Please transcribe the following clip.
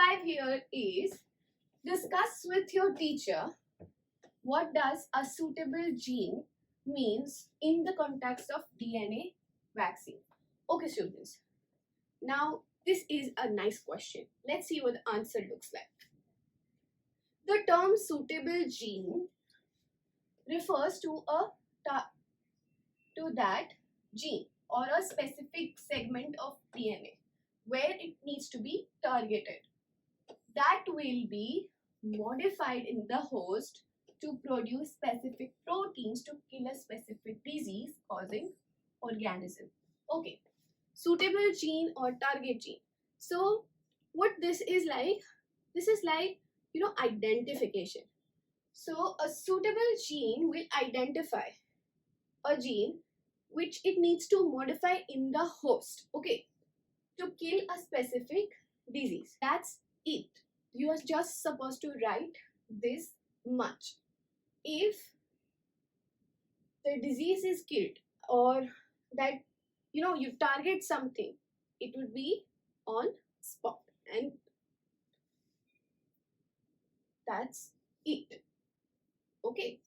5 here is discuss with your teacher what does a suitable gene means in the context of DNA vaccine. Okay, students. Now, this is a nice question. Let's see what the answer looks like. The term suitable gene refers to that gene or a specific segment of DNA where it needs to be targeted. That will be modified in the host to produce specific proteins to kill a specific disease causing organism. Okay, suitable gene or target gene. So what this is like identification. So a suitable gene will identify a gene which it needs to modify in the host, okay, to kill a specific disease. That's it. You are just supposed to write this much. If the disease is killed or that you target something, it would be on spot, and that's it. Okay,